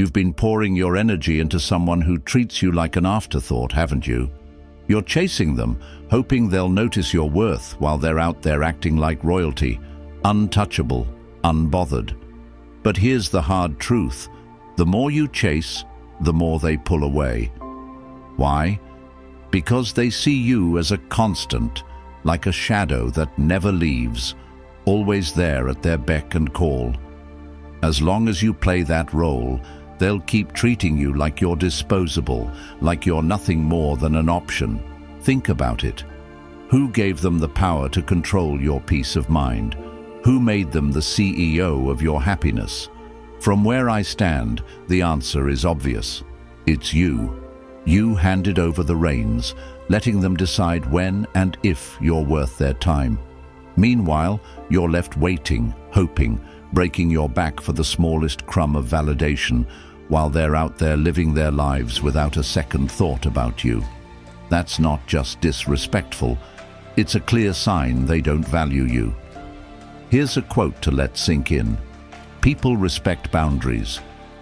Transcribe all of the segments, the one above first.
You've been pouring your energy into someone who treats you like an afterthought, haven't you? You're chasing them, hoping they'll notice your worth while they're out there acting like royalty, untouchable, unbothered. But here's the hard truth. The more you chase, the more they pull away. Why? Because they see you as a constant, like a shadow that never leaves, always there at their beck and call. As long as you play that role, they'll keep treating you like you're disposable, like you're nothing more than an option. Think about it. Who gave them the power to control your peace of mind? Who made them the CEO of your happiness? From where I stand, the answer is obvious. It's you. You handed over the reins, letting them decide when and if you're worth their time. Meanwhile, you're left waiting, hoping, breaking your back for the smallest crumb of validation, while they're out there living their lives without a second thought about you. That's not just disrespectful, it's a clear sign they don't value you. Here's a quote to let sink in. People respect boundaries.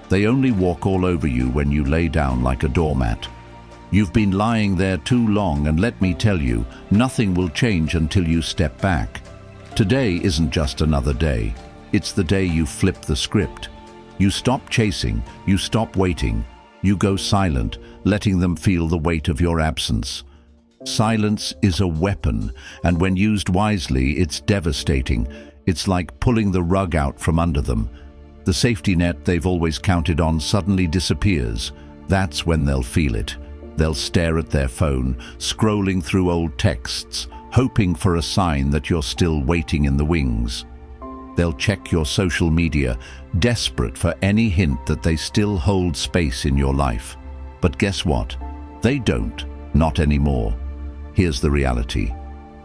They only walk all over you when you lay down like a doormat. You've been lying there too long, and let me tell you, nothing will change until you step back. Today isn't just another day. It's the day you flip the script. You stop chasing, you stop waiting, you go silent, letting them feel the weight of your absence. Silence is a weapon, and when used wisely, it's devastating. It's like pulling the rug out from under them. The safety net they've always counted on suddenly disappears. That's when they'll feel it. They'll stare at their phone, scrolling through old texts, hoping for a sign that you're still waiting in the wings. They'll check your social media, desperate for any hint that they still hold space in your life. But guess what? They don't, not anymore. Here's the reality.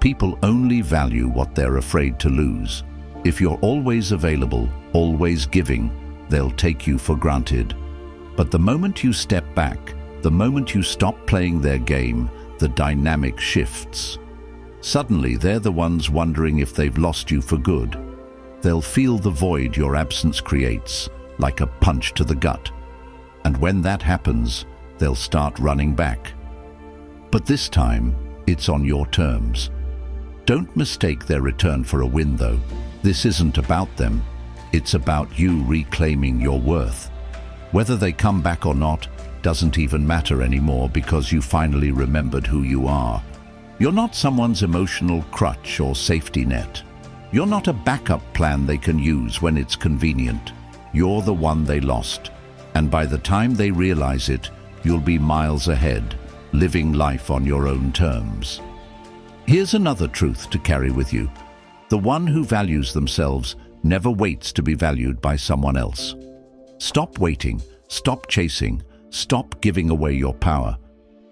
People only value what they're afraid to lose. If you're always available, always giving, they'll take you for granted. But the moment you step back, the moment you stop playing their game, the dynamic shifts. Suddenly, they're the ones wondering if they've lost you for good. They'll feel the void your absence creates, like a punch to the gut. And when that happens, they'll start running back. But this time, it's on your terms. Don't mistake their return for a win, though. This isn't about them. It's about you reclaiming your worth. Whether they come back or not doesn't even matter anymore, because you finally remembered who you are. You're not someone's emotional crutch or safety net. You're not a backup plan they can use when it's convenient. You're the one they lost. And by the time they realize it, you'll be miles ahead, living life on your own terms. Here's another truth to carry with you. The one who values themselves never waits to be valued by someone else. Stop waiting, stop chasing, stop giving away your power.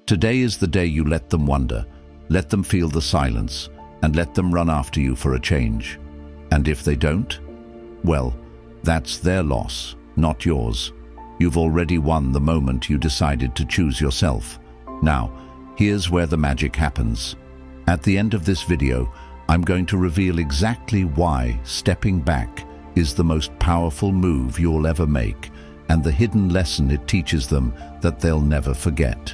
Today is the day you let them wonder, let them feel the silence, and let them run after you for a change. And if they don't, well, that's their loss, not yours. You've already won the moment you decided to choose yourself. Now, here's where the magic happens. At the end of this video, I'm going to reveal exactly why stepping back is the most powerful move you'll ever make, and the hidden lesson it teaches them that they'll never forget.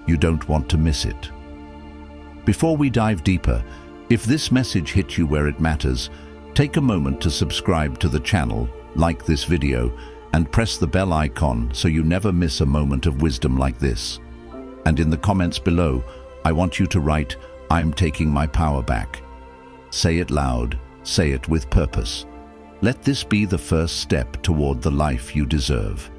You don't want to miss it. Before we dive deeper, if this message hit you where it matters, take a moment to subscribe to the channel, like this video, and press the bell icon so you never miss a moment of wisdom like this. And in the comments below, I want you to write, "I'm taking my power back." Say it loud, say it with purpose. Let this be the first step toward the life you deserve.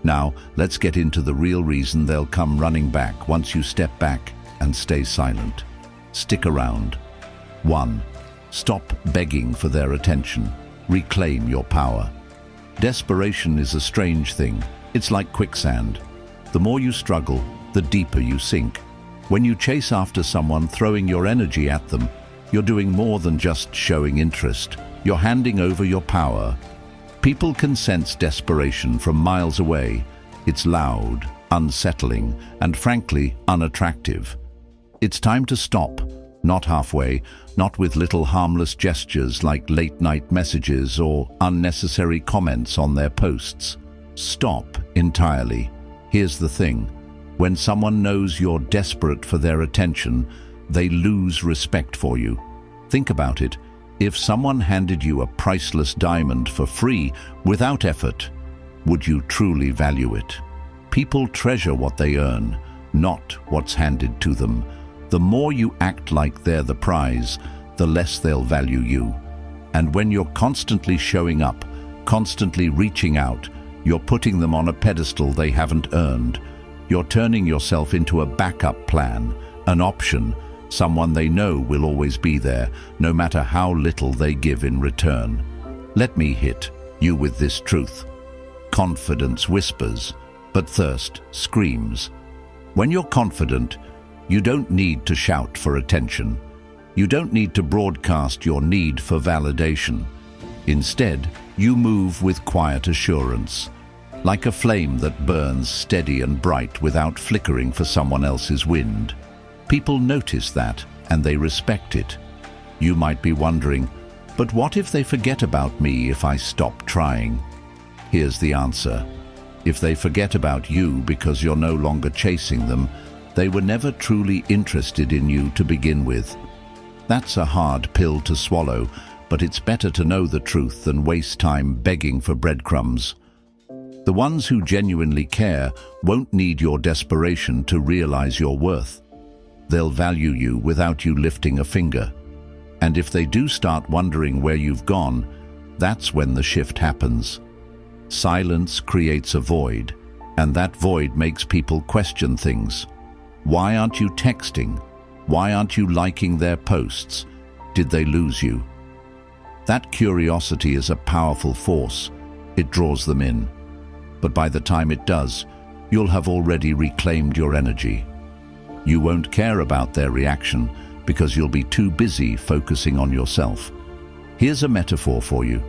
Now, let's get into the real reason they'll come running back once you step back and stay silent. Stick around. 1. Stop begging for their attention. Reclaim your power. Desperation is a strange thing. It's like quicksand. The more you struggle, the deeper you sink. When you chase after someone, throwing your energy at them, you're doing more than just showing interest. You're handing over your power. People can sense desperation from miles away. It's loud, unsettling, and frankly, unattractive. It's time to stop. Not halfway, not with little harmless gestures like late-night messages or unnecessary comments on their posts. Stop entirely. Here's the thing. When someone knows you're desperate for their attention, they lose respect for you. Think about it. If someone handed you a priceless diamond for free, without effort, would you truly value it? People treasure what they earn, not what's handed to them. The more you act like they're the prize, the less they'll value you. And when you're constantly showing up, constantly reaching out, you're putting them on a pedestal they haven't earned. You're turning yourself into a backup plan, an option, someone they know will always be there, no matter how little they give in return. Let me hit you with this truth. Confidence whispers, but thirst screams. When you're confident, you don't need to shout for attention. You don't need to broadcast your need for validation. Instead, you move with quiet assurance, like a flame that burns steady and bright without flickering for someone else's wind. People notice that, and they respect it. You might be wondering, but what if they forget about me if I stop trying? Here's the answer. If they forget about you because you're no longer chasing them, they were never truly interested in you to begin with. That's a hard pill to swallow, but it's better to know the truth than waste time begging for breadcrumbs. The ones who genuinely care won't need your desperation to realize your worth. They'll value you without you lifting a finger. And if they do start wondering where you've gone, that's when the shift happens. Silence creates a void, and that void makes people question things. Why aren't you texting? Why aren't you liking their posts? Did they lose you? That curiosity is a powerful force. It draws them in. But by the time it does, you'll have already reclaimed your energy. You won't care about their reaction because you'll be too busy focusing on yourself. Here's a metaphor for you.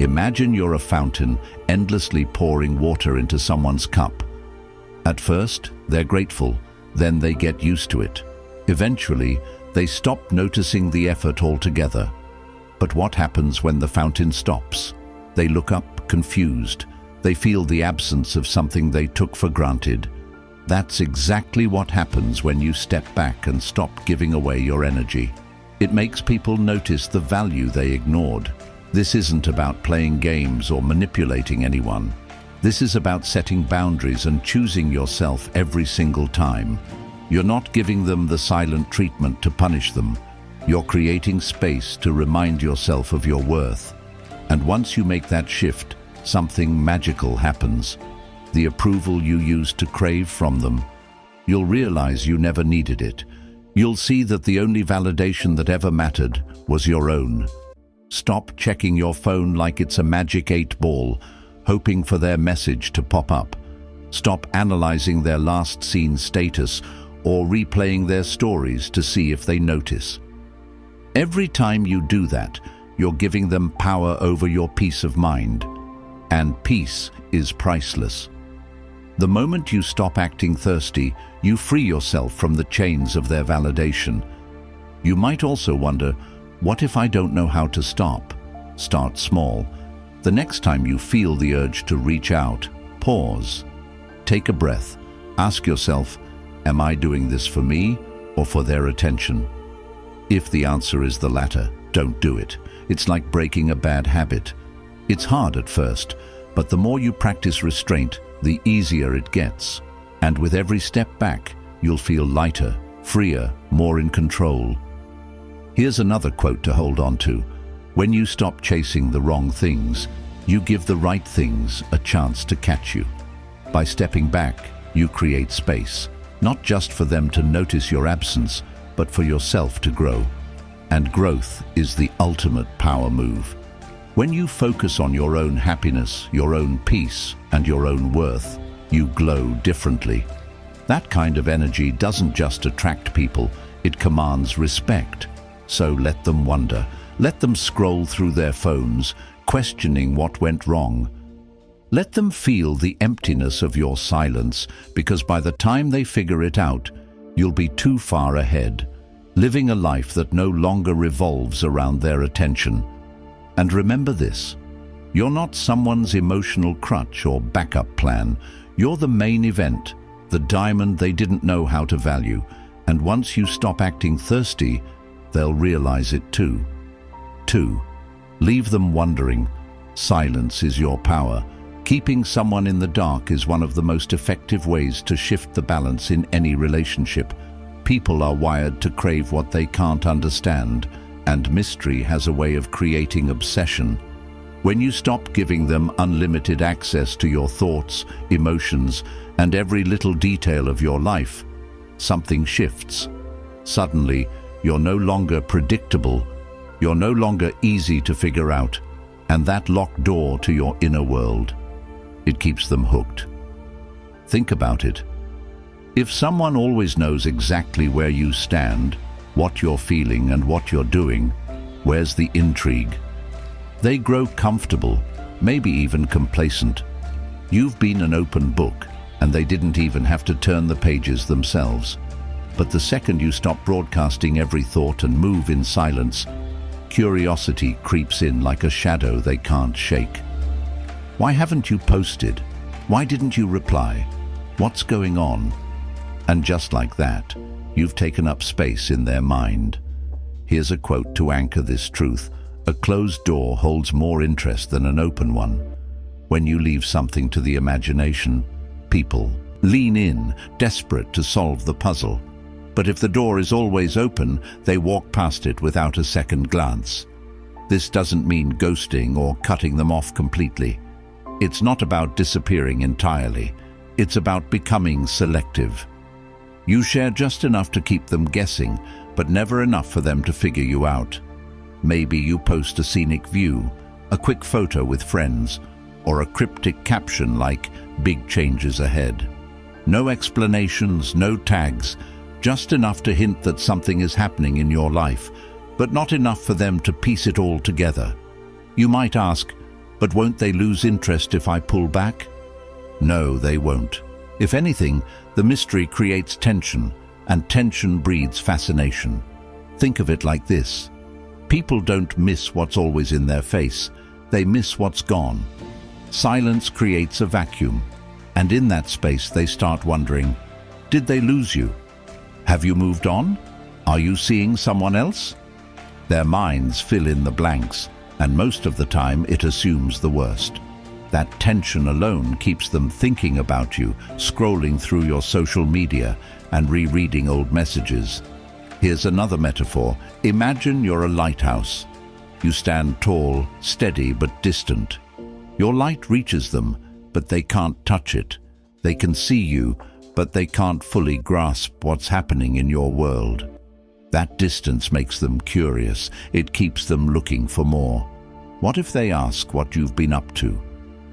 Imagine you're a fountain endlessly pouring water into someone's cup. At first, they're grateful, then they get used to it. Eventually, they stop noticing the effort altogether. But what happens when the fountain stops? They look up, confused. They feel the absence of something they took for granted. That's exactly what happens when you step back and stop giving away your energy. It makes people notice the value they ignored. This isn't about playing games or manipulating anyone. This is about setting boundaries and choosing yourself every single time. You're not giving them the silent treatment to punish them. You're creating space to remind yourself of your worth. And once you make that shift, something magical happens. The approval you used to crave from them. You'll realize you never needed it. You'll see that the only validation that ever mattered was your own. Stop checking your phone like it's a magic 8-ball, hoping for their message to pop up. Stop analyzing their last seen status or replaying their stories to see if they notice. Every time you do that, you're giving them power over your peace of mind. And peace is priceless. The moment you stop acting thirsty, you free yourself from the chains of their validation. You might also wonder, what if I don't know how to stop? Start small. The next time you feel the urge to reach out, pause. Take a breath. Ask yourself, am I doing this for me or for their attention? If the answer is the latter, don't do it. It's like breaking a bad habit. It's hard at first, but the more you practice restraint, the easier it gets. And with every step back, you'll feel lighter, freer, more in control. Here's another quote to hold on to. When you stop chasing the wrong things, you give the right things a chance to catch you. By stepping back, you create space, not just for them to notice your absence, but for yourself to grow. And growth is the ultimate power move. When you focus on your own happiness, your own peace, and your own worth, you glow differently. That kind of energy doesn't just attract people, it commands respect. So let them wonder. Let them scroll through their phones, questioning what went wrong. Let them feel the emptiness of your silence, because by the time they figure it out, you'll be too far ahead, living a life that no longer revolves around their attention. And remember this, you're not someone's emotional crutch or backup plan. You're the main event, the diamond they didn't know how to value, and once you stop acting thirsty, they'll realize it too. 2. Leave them wondering. Silence is your power. Keeping someone in the dark is one of the most effective ways to shift the balance in any relationship. People are wired to crave what they can't understand, and mystery has a way of creating obsession. When you stop giving them unlimited access to your thoughts, emotions, and every little detail of your life, something shifts. Suddenly, you're no longer predictable, you're no longer easy to figure out, and that locked door to your inner world, it keeps them hooked. Think about it. If someone always knows exactly where you stand, what you're feeling and what you're doing, where's the intrigue? They grow comfortable, maybe even complacent. You've been an open book, and they didn't even have to turn the pages themselves. But the second you stop broadcasting every thought and move in silence, curiosity creeps in like a shadow they can't shake. Why haven't you posted? Why didn't you reply? What's going on? And just like that, you've taken up space in their mind. Here's a quote to anchor this truth. A closed door holds more interest than an open one. When you leave something to the imagination, people lean in, desperate to solve the puzzle. But if the door is always open, they walk past it without a second glance. This doesn't mean ghosting or cutting them off completely. It's not about disappearing entirely. It's about becoming selective. You share just enough to keep them guessing, but never enough for them to figure you out. Maybe you post a scenic view, a quick photo with friends, or a cryptic caption like "Big changes ahead." No explanations, no tags, just enough to hint that something is happening in your life, but not enough for them to piece it all together. You might ask, but won't they lose interest if I pull back? No, they won't. If anything, the mystery creates tension, and tension breeds fascination. Think of it like this. People don't miss what's always in their face, they miss what's gone. Silence creates a vacuum, and in that space they start wondering, did they lose you? Have you moved on? Are you seeing someone else? Their minds fill in the blanks, and most of the time it assumes the worst. That tension alone keeps them thinking about you, scrolling through your social media and rereading old messages. Here's another metaphor. Imagine you're a lighthouse. You stand tall, steady but distant. Your light reaches them, but they can't touch it. They can see you, but they can't fully grasp what's happening in your world. That distance makes them curious. It keeps them looking for more. What if they ask what you've been up to?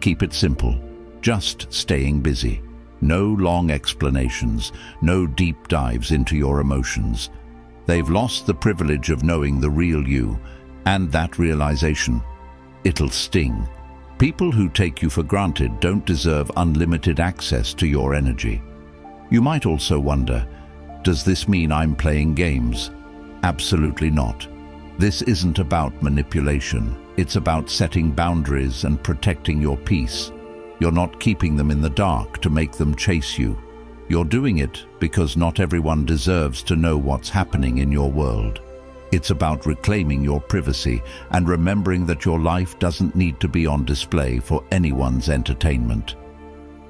Keep it simple. Just staying busy. No long explanations, no deep dives into your emotions. They've lost the privilege of knowing the real you, and that realization, it'll sting. People who take you for granted don't deserve unlimited access to your energy. You might also wonder, does this mean I'm playing games? Absolutely not. This isn't about manipulation. It's about setting boundaries and protecting your peace. You're not keeping them in the dark to make them chase you. You're doing it because not everyone deserves to know what's happening in your world. It's about reclaiming your privacy and remembering that your life doesn't need to be on display for anyone's entertainment.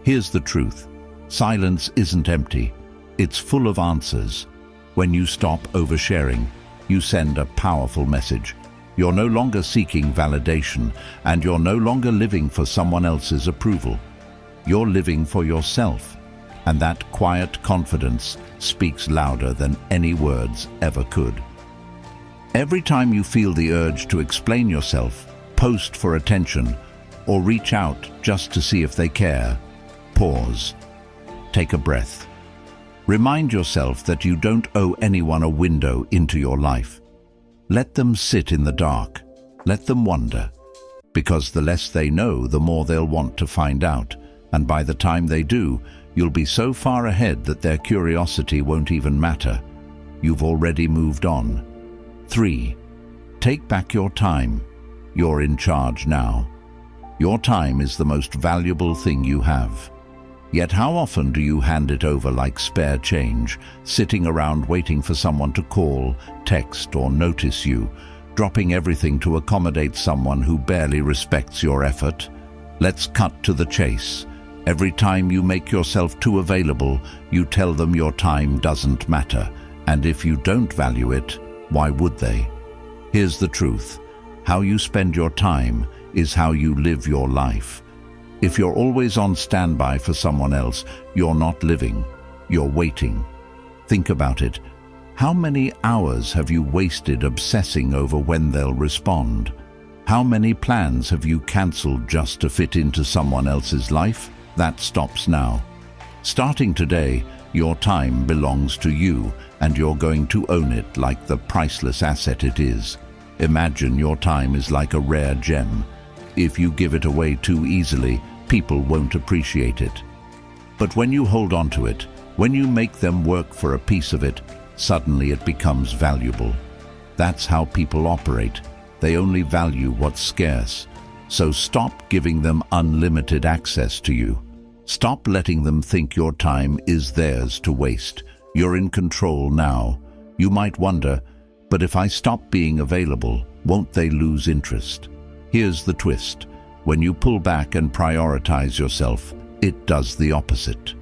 Here's the truth. Silence isn't empty. It's full of answers. When you stop oversharing, you send a powerful message. You're no longer seeking validation, and you're no longer living for someone else's approval. You're living for yourself, and that quiet confidence speaks louder than any words ever could. Every time you feel the urge to explain yourself, post for attention, or reach out just to see if they care, pause. Take a breath. Remind yourself that you don't owe anyone a window into your life. Let them sit in the dark. Let them wonder. Because the less they know, the more they'll want to find out. And by the time they do, you'll be so far ahead that their curiosity won't even matter. You've already moved on. 3. Take back your time. You're in charge now. Your time is the most valuable thing you have. Yet how often do you hand it over like spare change, sitting around waiting for someone to call, text, or notice you, dropping everything to accommodate someone who barely respects your effort? Let's cut to the chase. Every time you make yourself too available, you tell them your time doesn't matter, and if you don't value it, why would they? Here's the truth. How you spend your time is how you live your life. If you're always on standby for someone else, you're not living, you're waiting. Think about it. How many hours have you wasted obsessing over when they'll respond? How many plans have you cancelled just to fit into someone else's life? That stops now. Starting today, your time belongs to you, and you're going to own it like the priceless asset it is. Imagine your time is like a rare gem. If you give it away too easily, people won't appreciate it. But when you hold on to it, when you make them work for a piece of it, suddenly it becomes valuable. That's how people operate. They only value what's scarce. So stop giving them unlimited access to you. Stop letting them think your time is theirs to waste. You're in control now. You might wonder, but if I stop being available, won't they lose interest? Here's the twist. When you pull back and prioritize yourself, it does the opposite.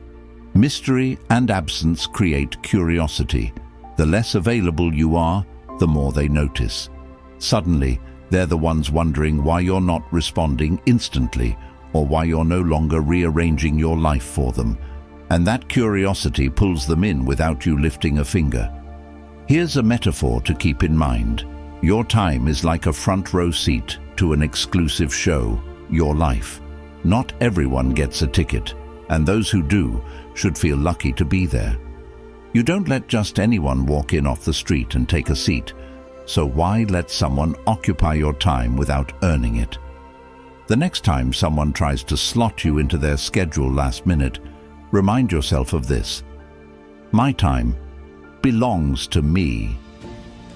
Mystery and absence create curiosity. The less available you are, the more they notice. Suddenly, they're the ones wondering why you're not responding instantly, or why you're no longer rearranging your life for them. And that curiosity pulls them in without you lifting a finger. Here's a metaphor to keep in mind. Your time is like a front row seat to an exclusive show, your life. Not everyone gets a ticket, and those who do should feel lucky to be there. You don't let just anyone walk in off the street and take a seat, so why let someone occupy your time without earning it? The next time someone tries to slot you into their schedule last minute, remind yourself of this. My time belongs to me.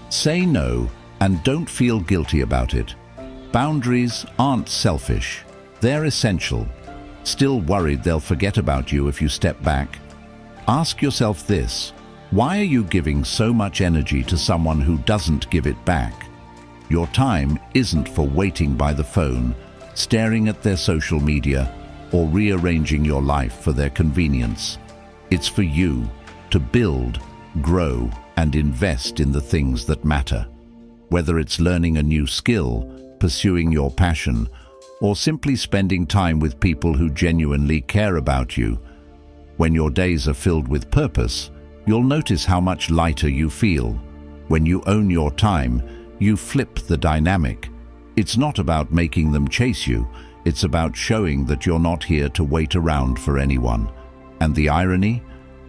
Say no and don't feel guilty about it. Boundaries aren't selfish. They're essential. Still worried they'll forget about you if you step back? Ask yourself this. Why are you giving so much energy to someone who doesn't give it back? Your time isn't for waiting by the phone, staring at their social media, or rearranging your life for their convenience. It's for you to build, grow, and invest in the things that matter. Whether it's learning a new skill, pursuing your passion, or simply spending time with people who genuinely care about you. When your days are filled with purpose, you'll notice how much lighter you feel. When you own your time, you flip the dynamic. It's not about making them chase you, it's about showing that you're not here to wait around for anyone. And the irony?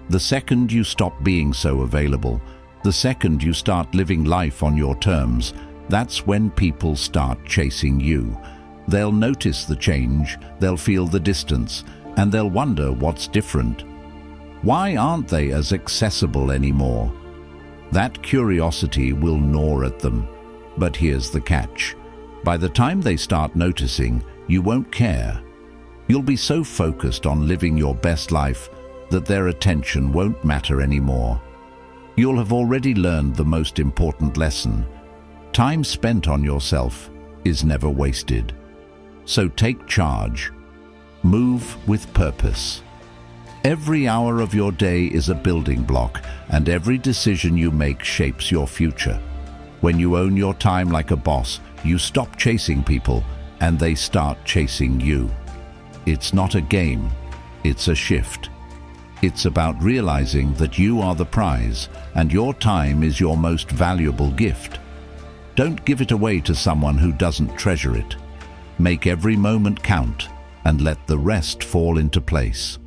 The second you stop being so available, the second you start living life on your terms, that's when people start chasing you. They'll notice the change, they'll feel the distance, and they'll wonder what's different. Why aren't they as accessible anymore? That curiosity will gnaw at them. But here's the catch. By the time they start noticing, you won't care. You'll be so focused on living your best life that their attention won't matter anymore. You'll have already learned the most important lesson. Time spent on yourself is never wasted. So take charge. Move with purpose. Every hour of your day is a building block, and every decision you make shapes your future. When you own your time like a boss, you stop chasing people, and they start chasing you. It's not a game, it's a shift. It's about realizing that you are the prize, and your time is your most valuable gift. Don't give it away to someone who doesn't treasure it. Make every moment count, and let the rest fall into place.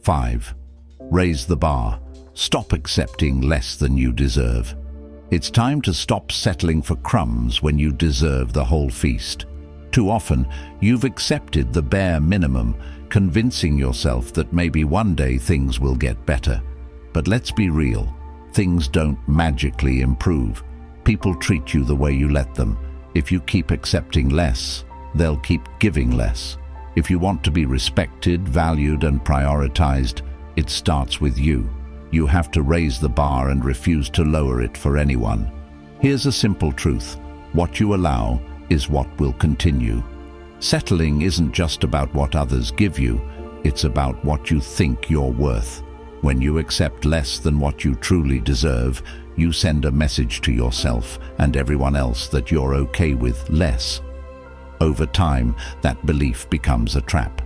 5. Raise the bar. Stop accepting less than you deserve. It's time to stop settling for crumbs when you deserve the whole feast. Too often, you've accepted the bare minimum, convincing yourself that maybe one day things will get better. But let's be real, things don't magically improve. People treat you the way you let them. If you keep accepting less, they'll keep giving less. If you want to be respected, valued, and prioritized, it starts with you. You have to raise the bar and refuse to lower it for anyone. Here's a simple truth. What you allow is what will continue. Settling isn't just about what others give you, it's about what you think you're worth. When you accept less than what you truly deserve, you send a message to yourself and everyone else that you're okay with less. Over time, that belief becomes a trap,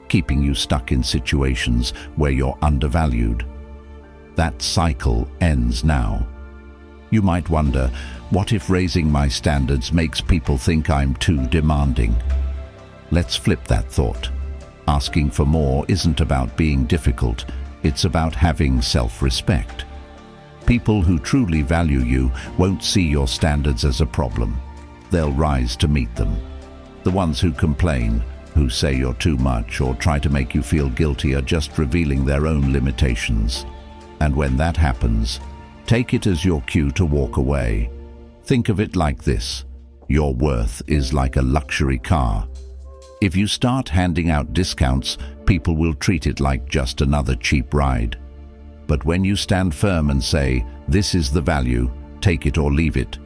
keeping you stuck in situations where you're undervalued. That cycle ends now. You might wonder, what if raising my standards makes people think I'm too demanding? Let's flip that thought. Asking for more isn't about being difficult, it's about having self-respect. People who truly value you won't see your standards as a problem. They'll rise to meet them. The ones who complain, who say you're too much or try to make you feel guilty are just revealing their own limitations. And when that happens, take it as your cue to walk away. Think of it like this. Your worth is like a luxury car. If you start handing out discounts, people will treat it like just another cheap ride. But when you stand firm and say, "This is the value, take it or leave it,"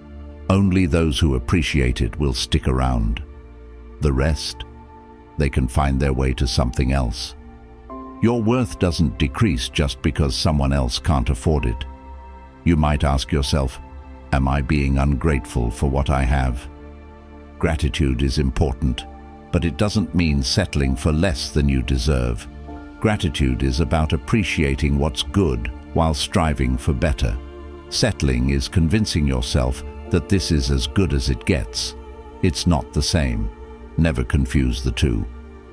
only those who appreciate it will stick around. The rest, they can find their way to something else. Your worth doesn't decrease just because someone else can't afford it. You might ask yourself, am I being ungrateful for what I have? Gratitude is important, but it doesn't mean settling for less than you deserve. Gratitude is about appreciating what's good while striving for better. Settling is convincing yourself that this is as good as it gets. It's not the same. Never confuse the two.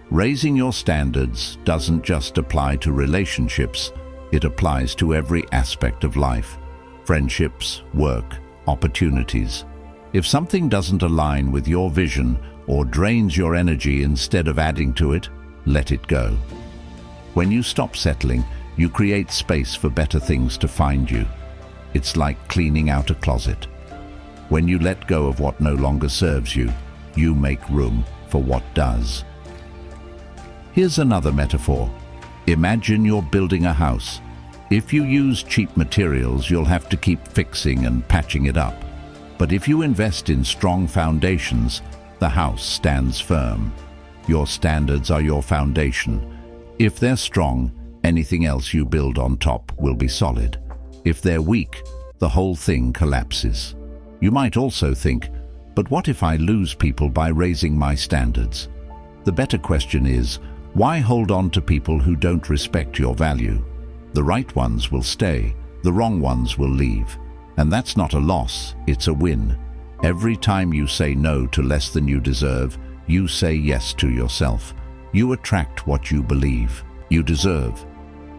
Raising your standards doesn't just apply to relationships, it applies to every aspect of life. Friendships, work, opportunities. If something doesn't align with your vision or drains your energy instead of adding to it, let it go. When you stop settling, you create space for better things to find you. It's like cleaning out a closet. When you let go of what no longer serves you, you make room for what does. Here's another metaphor. Imagine you're building a house. If you use cheap materials, you'll have to keep fixing and patching it up. But if you invest in strong foundations, the house stands firm. Your standards are your foundation. If they're strong, anything else you build on top will be solid. If they're weak, the whole thing collapses. You might also think, but what if I lose people by raising my standards? The better question is, why hold on to people who don't respect your value? The right ones will stay, the wrong ones will leave. And that's not a loss, it's a win. Every time you say no to less than you deserve, you say yes to yourself. You attract what you believe you deserve.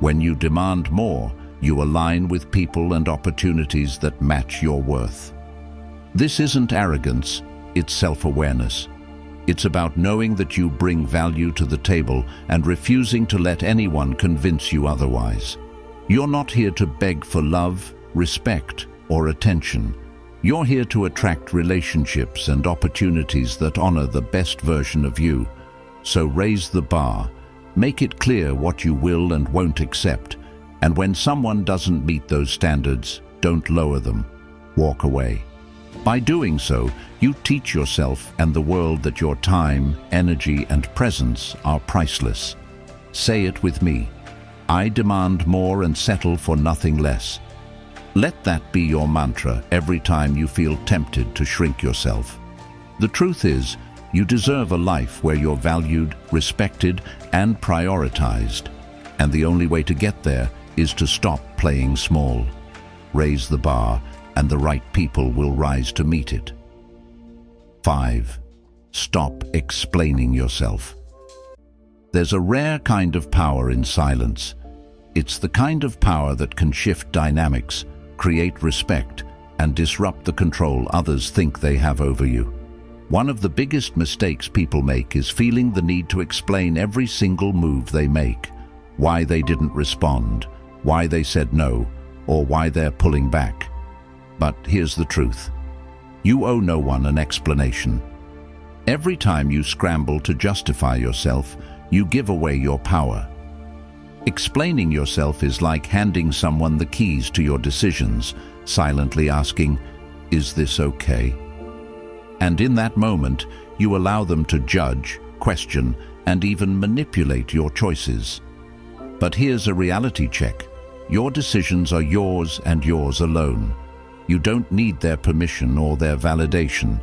When you demand more, you align with people and opportunities that match your worth. This isn't arrogance, it's self-awareness. It's about knowing that you bring value to the table and refusing to let anyone convince you otherwise. You're not here to beg for love, respect, or attention. You're here to attract relationships and opportunities that honor the best version of you. So raise the bar. Make it clear what you will and won't accept. And when someone doesn't meet those standards, don't lower them. Walk away. By doing so, you teach yourself and the world that your time, energy, and presence are priceless. Say it with me. I demand more and settle for nothing less. Let that be your mantra every time you feel tempted to shrink yourself. The truth is, you deserve a life where you're valued, respected, and prioritized. And the only way to get there is to stop playing small. Raise the bar, and the right people will rise to meet it. 5. Stop explaining yourself. There's a rare kind of power in silence. It's the kind of power that can shift dynamics, create respect, and disrupt the control others think they have over you. One of the biggest mistakes people make is feeling the need to explain every single move they make, why they didn't respond, why they said no, or why they're pulling back. But here's the truth. You owe no one an explanation. Every time you scramble to justify yourself, you give away your power. Explaining yourself is like handing someone the keys to your decisions, silently asking, "Is this okay?" And in that moment, you allow them to judge, question, and even manipulate your choices. But here's a reality check. Your decisions are yours and yours alone. You don't need their permission or their validation.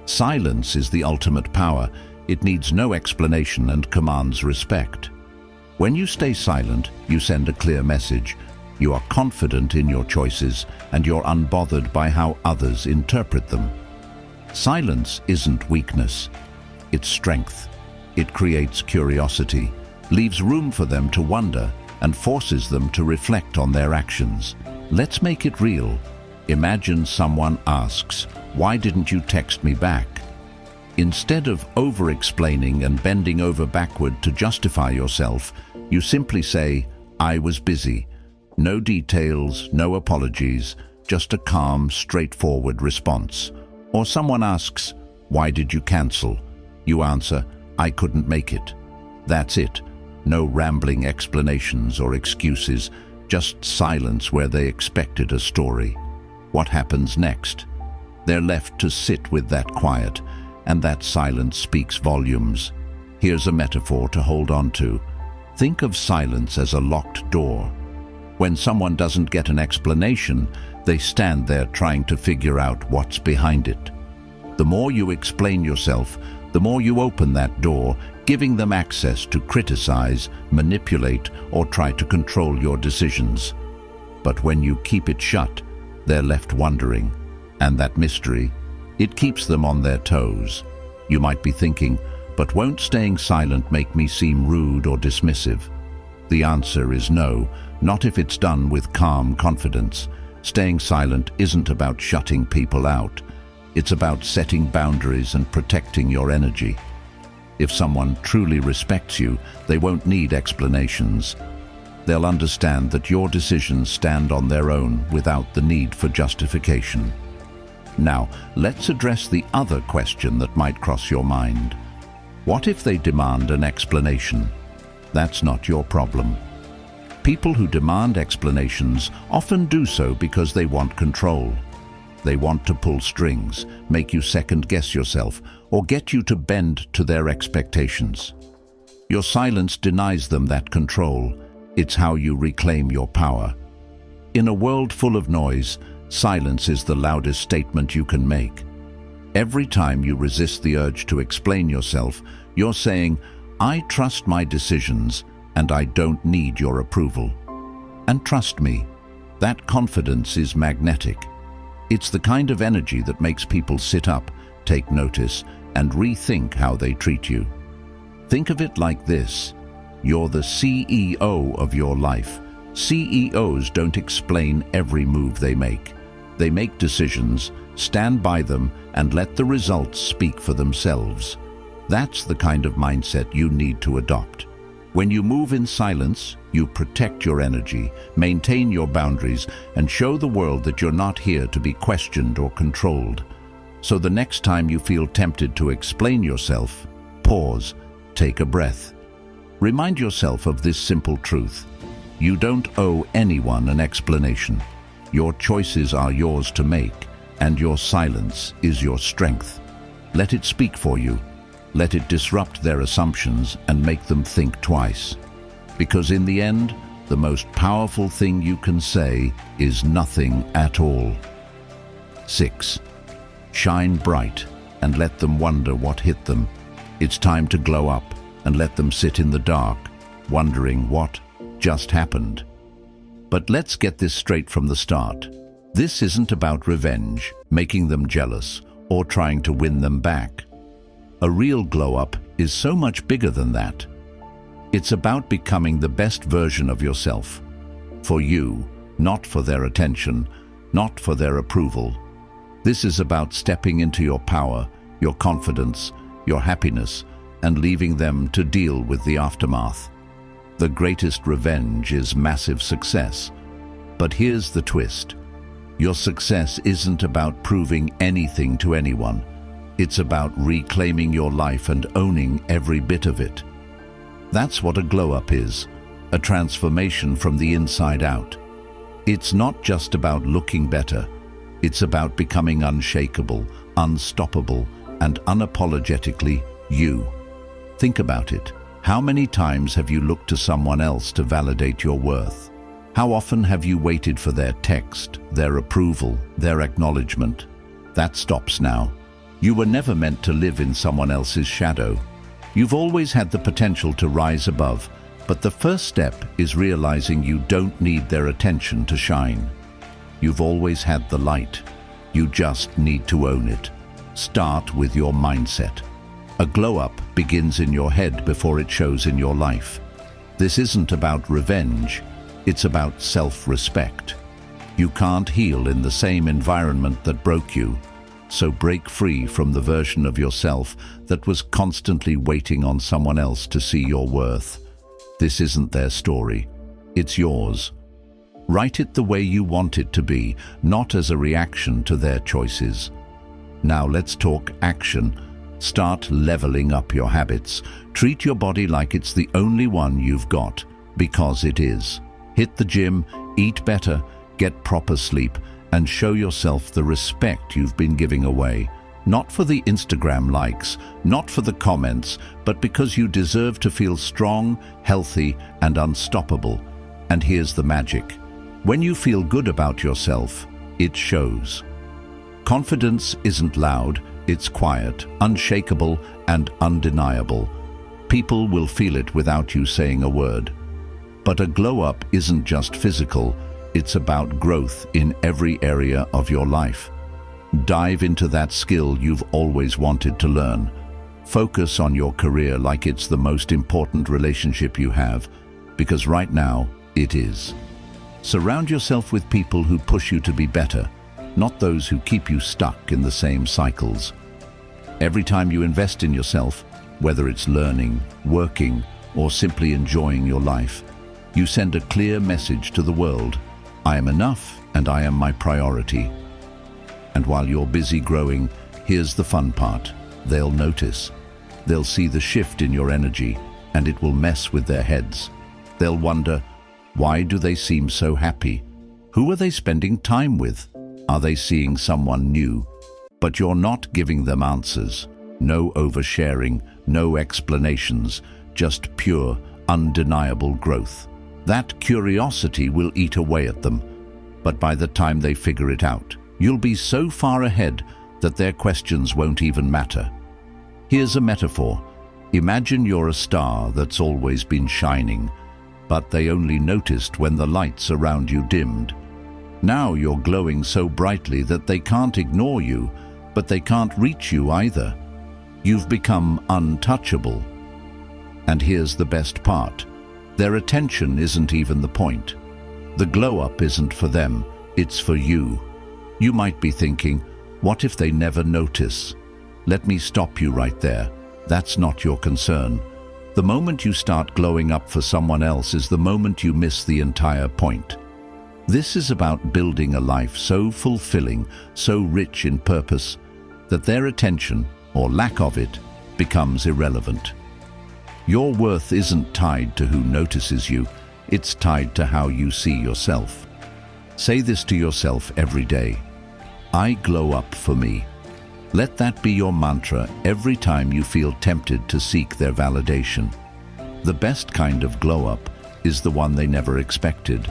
Silence is the ultimate power. It needs no explanation and commands respect. When you stay silent, you send a clear message. You are confident in your choices, and you're unbothered by how others interpret them. Silence isn't weakness. It's strength. It creates curiosity, leaves room for them to wonder, and forces them to reflect on their actions. Let's make it real. Imagine someone asks, "Why didn't you text me back?" Instead of over-explaining and bending over backward to justify yourself, you simply say, "I was busy." No details, no apologies, just a calm, straightforward response. Or someone asks, "Why did you cancel?" You answer, "I couldn't make it." That's it. No rambling explanations or excuses, just silence where they expected a story. What happens next? They're left to sit with that quiet, and that silence speaks volumes. Here's a metaphor to hold on to. Think of silence as a locked door. When someone doesn't get an explanation, they stand there trying to figure out what's behind it. The more you explain yourself, the more you open that door, giving them access to criticize, manipulate, or try to control your decisions. But when you keep it shut, they're left wondering. And that mystery, it keeps them on their toes. You might be thinking, but won't staying silent make me seem rude or dismissive? The answer is no, not if it's done with calm confidence. Staying silent isn't about shutting people out. It's about setting boundaries and protecting your energy. If someone truly respects you, they won't need explanations. They'll understand that your decisions stand on their own without the need for justification. Now, let's address the other question that might cross your mind. What if they demand an explanation? That's not your problem. People who demand explanations often do so because they want control. They want to pull strings, make you second-guess yourself, or get you to bend to their expectations. Your silence denies them that control. It's how you reclaim your power. In a world full of noise, silence is the loudest statement you can make. Every time you resist the urge to explain yourself, you're saying, "I trust my decisions, and I don't need your approval." And trust me, that confidence is magnetic. It's the kind of energy that makes people sit up, take notice, and rethink how they treat you. Think of it like this. You're the CEO of your life. CEOs don't explain every move they make. They make decisions, stand by them, and let the results speak for themselves. That's the kind of mindset you need to adopt. When you move in silence, you protect your energy, maintain your boundaries, and show the world that you're not here to be questioned or controlled. So the next time you feel tempted to explain yourself, pause, take a breath. Remind yourself of this simple truth. You don't owe anyone an explanation. Your choices are yours to make, and your silence is your strength. Let it speak for you. Let it disrupt their assumptions and make them think twice. Because in the end, the most powerful thing you can say is nothing at all. 6. Shine bright and let them wonder what hit them. It's time to glow up and let them sit in the dark, wondering what just happened. But let's get this straight from the start. This isn't about revenge, making them jealous, or trying to win them back. A real glow-up is so much bigger than that. It's about becoming the best version of yourself. For you, not for their attention, not for their approval. This is about stepping into your power, your confidence, your happiness, and leaving them to deal with the aftermath. The greatest revenge is massive success. But here's the twist. Your success isn't about proving anything to anyone. It's about reclaiming your life and owning every bit of it. That's what a glow-up is, a transformation from the inside out. It's not just about looking better, it's about becoming unshakable, unstoppable, and unapologetically you. Think about it. How many times have you looked to someone else to validate your worth? How often have you waited for their text, their approval, their acknowledgement? That stops now. You were never meant to live in someone else's shadow. You've always had the potential to rise above, but the first step is realizing you don't need their attention to shine. You've always had the light. You just need to own it. Start with your mindset. A glow-up begins in your head before it shows in your life. This isn't about revenge, it's about self-respect. You can't heal in the same environment that broke you, so break free from the version of yourself that was constantly waiting on someone else to see your worth. This isn't their story, it's yours. Write it the way you want it to be, not as a reaction to their choices. Now let's talk action. Start leveling up your habits. Treat your body like it's the only one you've got, because it is. Hit the gym, eat better, get proper sleep, and show yourself the respect you've been giving away. Not for the Instagram likes, not for the comments, but because you deserve to feel strong, healthy, and unstoppable. And here's the magic. When you feel good about yourself, it shows. Confidence isn't loud, it's quiet, unshakable, and undeniable. People will feel it without you saying a word. But a glow-up isn't just physical, it's about growth in every area of your life. Dive into that skill you've always wanted to learn. Focus on your career like it's the most important relationship you have, because right now, it is. Surround yourself with people who push you to be better, not those who keep you stuck in the same cycles. Every time you invest in yourself, whether it's learning, working, or simply enjoying your life, you send a clear message to the world. I am enough and I am my priority. And while you're busy growing, here's the fun part. They'll notice. They'll see the shift in your energy, and it will mess with their heads. They'll wonder, why do they seem so happy? Who are they spending time with? Are they seeing someone new? But you're not giving them answers. No oversharing, no explanations, just pure, undeniable growth. That curiosity will eat away at them, but by the time they figure it out, you'll be so far ahead that their questions won't even matter. Here's a metaphor. Imagine you're a star that's always been shining, but they only noticed when the lights around you dimmed. Now you're glowing so brightly that they can't ignore you, but they can't reach you either. You've become untouchable. And here's the best part. Their attention isn't even the point. The glow-up isn't for them, it's for you. You might be thinking, what if they never notice? Let me stop you right there. That's not your concern. The moment you start glowing up for someone else is the moment you miss the entire point. This is about building a life so fulfilling, so rich in purpose, that their attention, or lack of it, becomes irrelevant. Your worth isn't tied to who notices you, it's tied to how you see yourself. Say this to yourself every day. I glow up for me. Let that be your mantra every time you feel tempted to seek their validation. The best kind of glow up is the one they never expected.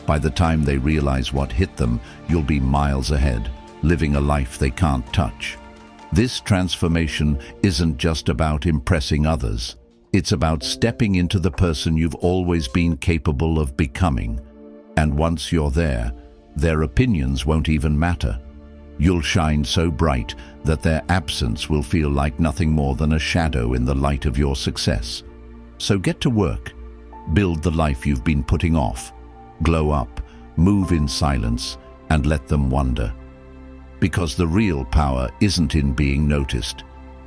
By the time they realize what hit them, you'll be miles ahead, living a life they can't touch. This transformation isn't just about impressing others. It's about stepping into the person you've always been capable of becoming. And once you're there, their opinions won't even matter. You'll shine so bright that their absence will feel like nothing more than a shadow in the light of your success. So get to work. Build the life you've been putting off. Glow up, move in silence, and let them wonder. Because the real power isn't in being noticed.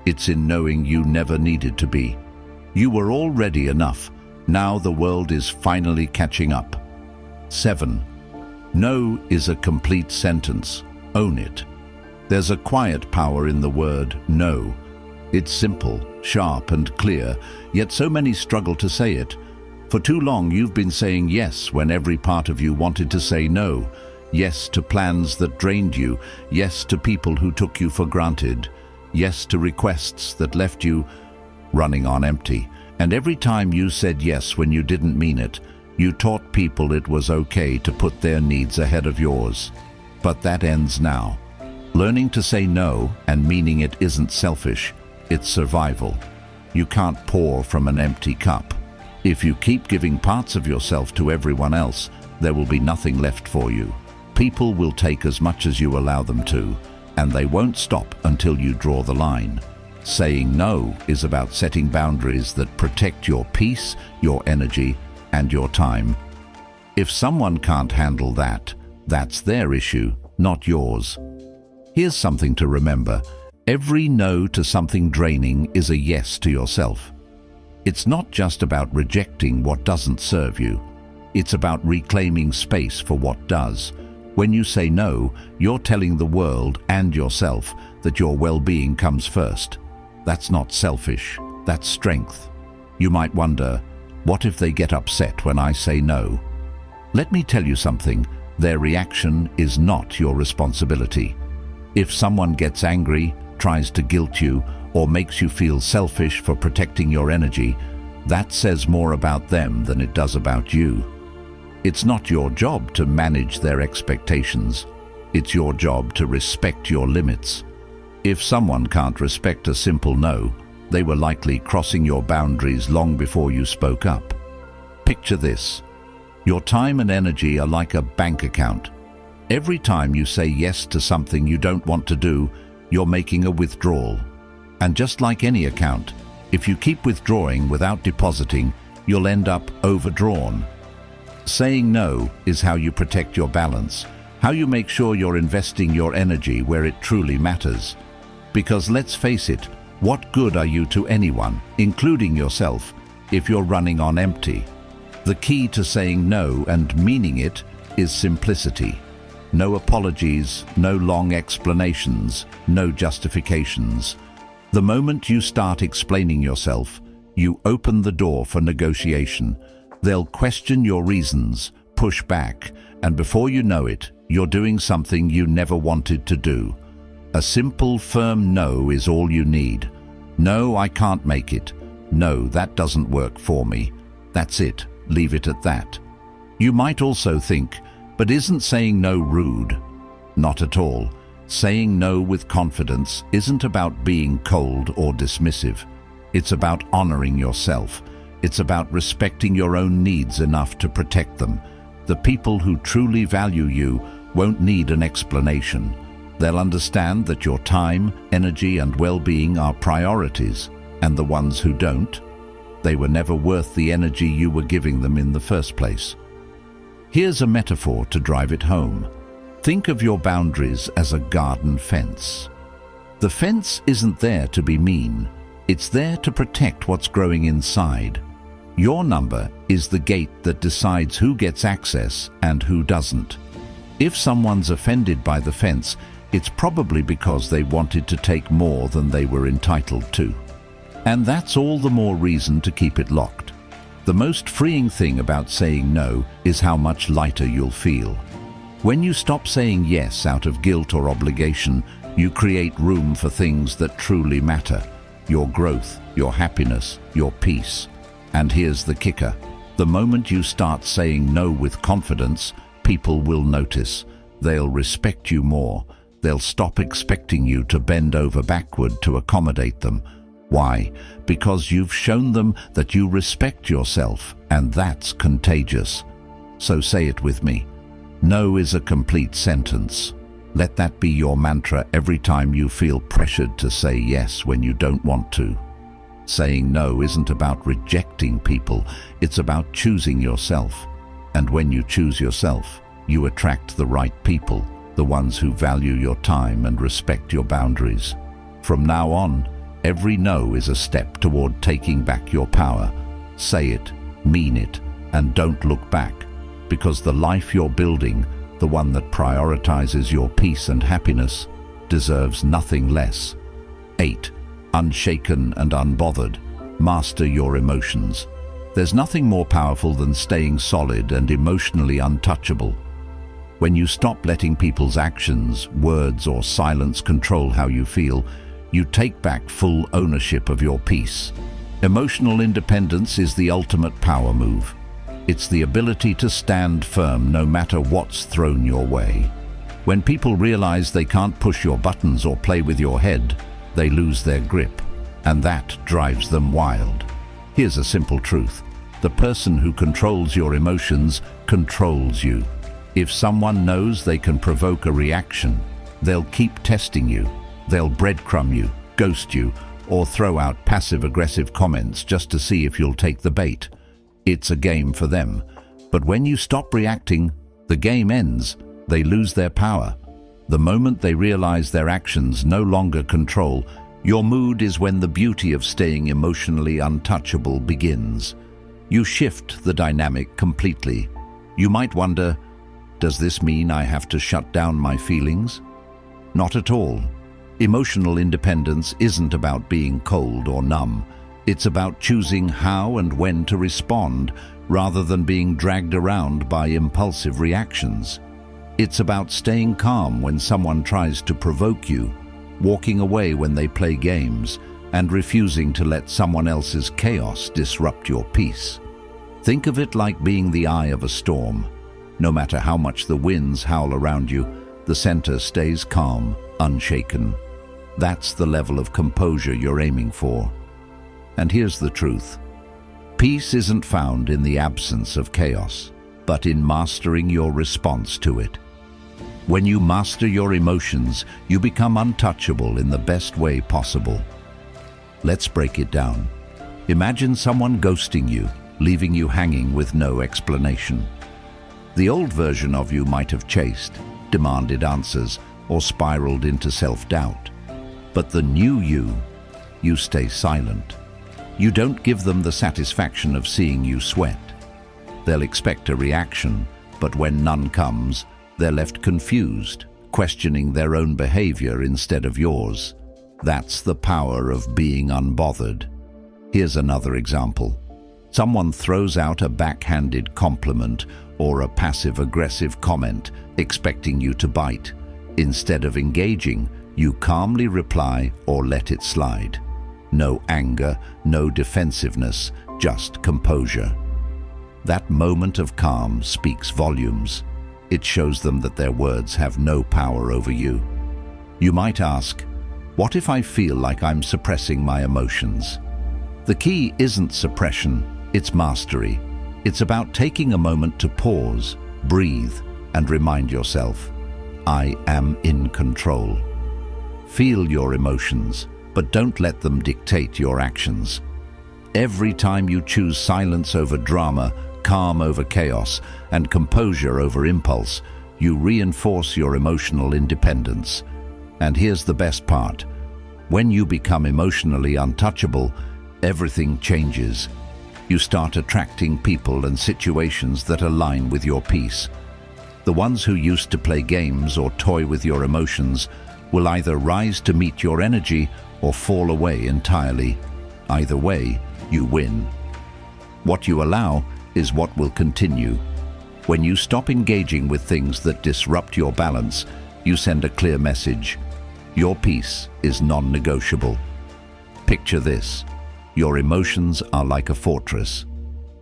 It's in knowing you never needed to be. You were already enough. Now the world is finally catching up. 7. No is a complete sentence. Own it. There's a quiet power in the word no. It's simple, sharp and clear, yet so many struggle to say it. For too long you've been saying yes when every part of you wanted to say no. Yes to plans that drained you, yes to people who took you for granted, yes to requests that left you running on empty. And every time you said yes when you didn't mean it, you taught people it was okay to put their needs ahead of yours. But that ends now. Learning to say no and meaning it isn't selfish, it's survival. You can't pour from an empty cup. If you keep giving parts of yourself to everyone else, there will be nothing left for you. People will take as much as you allow them to, and they won't stop until you draw the line. Saying no is about setting boundaries that protect your peace, your energy, and your time. If someone can't handle that, that's their issue, not yours. Here's something to remember. Every no to something draining is a yes to yourself. It's not just about rejecting what doesn't serve you. It's about reclaiming space for what does. When you say no, you're telling the world and yourself that your well-being comes first. That's not selfish, that's strength. You might wonder, what if they get upset when I say no? Let me tell you something, their reaction is not your responsibility. If someone gets angry, tries to guilt you, or makes you feel selfish for protecting your energy, that says more about them than it does about you. It's not your job to manage their expectations. It's your job to respect your limits. If someone can't respect a simple no, they were likely crossing your boundaries long before you spoke up. Picture this. Your time and energy are like a bank account. Every time you say yes to something you don't want to do, you're making a withdrawal. And just like any account, if you keep withdrawing without depositing, you'll end up overdrawn. Saying no is how you protect your balance, how you make sure you're investing your energy where it truly matters. Because let's face it, what good are you to anyone, including yourself, if you're running on empty? The key to saying no and meaning it is simplicity. No apologies, no long explanations, no justifications. The moment you start explaining yourself, you open the door for negotiation. They'll question your reasons, push back, and before you know it, you're doing something you never wanted to do. A simple, firm no is all you need. No, I can't make it. No, that doesn't work for me. That's it. Leave it at that. You might also think, but isn't saying no rude? Not at all. Saying no with confidence isn't about being cold or dismissive. It's about honoring yourself. It's about respecting your own needs enough to protect them. The people who truly value you won't need an explanation. They'll understand that your time, energy, and well-being are priorities, and the ones who don't, they were never worth the energy you were giving them in the first place. Here's a metaphor to drive it home. Think of your boundaries as a garden fence. The fence isn't there to be mean. It's there to protect what's growing inside. Your number is the gate that decides who gets access and who doesn't. If someone's offended by the fence, it's probably because they wanted to take more than they were entitled to. And that's all the more reason to keep it locked. The most freeing thing about saying no is how much lighter you'll feel. When you stop saying yes out of guilt or obligation, you create room for things that truly matter. Your growth, your happiness, your peace. And here's the kicker. The moment you start saying no with confidence, people will notice. They'll respect you more. They'll stop expecting you to bend over backward to accommodate them. Why? Because you've shown them that you respect yourself, and that's contagious. So say it with me. No is a complete sentence. Let that be your mantra every time you feel pressured to say yes when you don't want to. Saying no isn't about rejecting people, it's about choosing yourself. And when you choose yourself, you attract the right people, the ones who value your time and respect your boundaries. From now on, every no is a step toward taking back your power. Say it, mean it, and don't look back, because the life you're building, the one that prioritizes your peace and happiness, deserves nothing less. 8. Unshaken and unbothered. Master your emotions. There's nothing more powerful than staying solid and emotionally untouchable. When you stop letting people's actions, words, or silence control how you feel, you take back full ownership of your peace. Emotional independence is the ultimate power move. It's the ability to stand firm no matter what's thrown your way. When people realize they can't push your buttons or play with your head, they lose their grip, and that drives them wild. Here's a simple truth. The person who controls your emotions controls you. If someone knows they can provoke a reaction, they'll keep testing you. They'll breadcrumb you, ghost you, or throw out passive-aggressive comments just to see if you'll take the bait. It's a game for them. But when you stop reacting, the game ends. They lose their power. The moment they realize their actions no longer control your mood is when the beauty of staying emotionally untouchable begins. You shift the dynamic completely. You might wonder, does this mean I have to shut down my feelings? Not at all. Emotional independence isn't about being cold or numb. It's about choosing how and when to respond, rather than being dragged around by impulsive reactions. It's about staying calm when someone tries to provoke you, walking away when they play games, and refusing to let someone else's chaos disrupt your peace. Think of it like being the eye of a storm. No matter how much the winds howl around you, the center stays calm, unshaken. That's the level of composure you're aiming for. And here's the truth. Peace isn't found in the absence of chaos, but in mastering your response to it. When you master your emotions, you become untouchable in the best way possible. Let's break it down. Imagine someone ghosting you, leaving you hanging with no explanation. The old version of you might have chased, demanded answers, or spiraled into self-doubt. But the new you stay silent. You don't give them the satisfaction of seeing you sweat. They'll expect a reaction, but when none comes, they're left confused, questioning their own behavior instead of yours. That's the power of being unbothered. Here's another example. Someone throws out a backhanded compliment or a passive-aggressive comment, expecting you to bite. Instead of engaging, you calmly reply or let it slide. No anger, no defensiveness, just composure. That moment of calm speaks volumes. It shows them that their words have no power over you. You might ask, what if I feel like I'm suppressing my emotions? The key isn't suppression, it's mastery. It's about taking a moment to pause, breathe, and remind yourself, I am in control. Feel your emotions, but don't let them dictate your actions. Every time you choose silence over drama, calm over chaos, and composure over impulse, you reinforce your emotional independence. And here's the best part. When you become emotionally untouchable, everything changes. You start attracting people and situations that align with your peace. The ones who used to play games or toy with your emotions will either rise to meet your energy or fall away entirely. Either way, you win. What you allow is what will continue. When you stop engaging with things that disrupt your balance, you send a clear message. Your peace is non-negotiable. Picture this. Your emotions are like a fortress.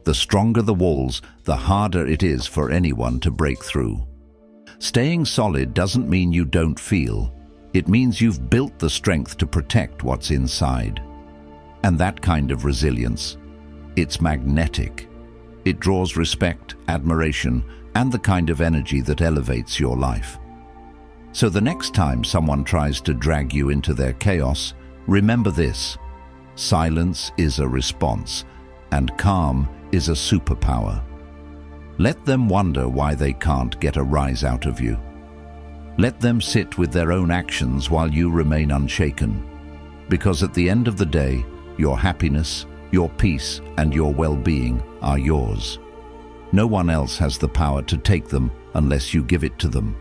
The stronger the walls, the harder it is for anyone to break through. Staying solid doesn't mean you don't feel. It means you've built the strength to protect what's inside. And that kind of resilience, it's magnetic. It draws respect, admiration, and the kind of energy that elevates your life. So the next time someone tries to drag you into their chaos, remember this. Silence is a response, and calm is a superpower. Let them wonder why they can't get a rise out of you. Let them sit with their own actions while you remain unshaken. Because at the end of the day, your happiness, your peace, and your well-being are yours. No one else has the power to take them unless you give it to them.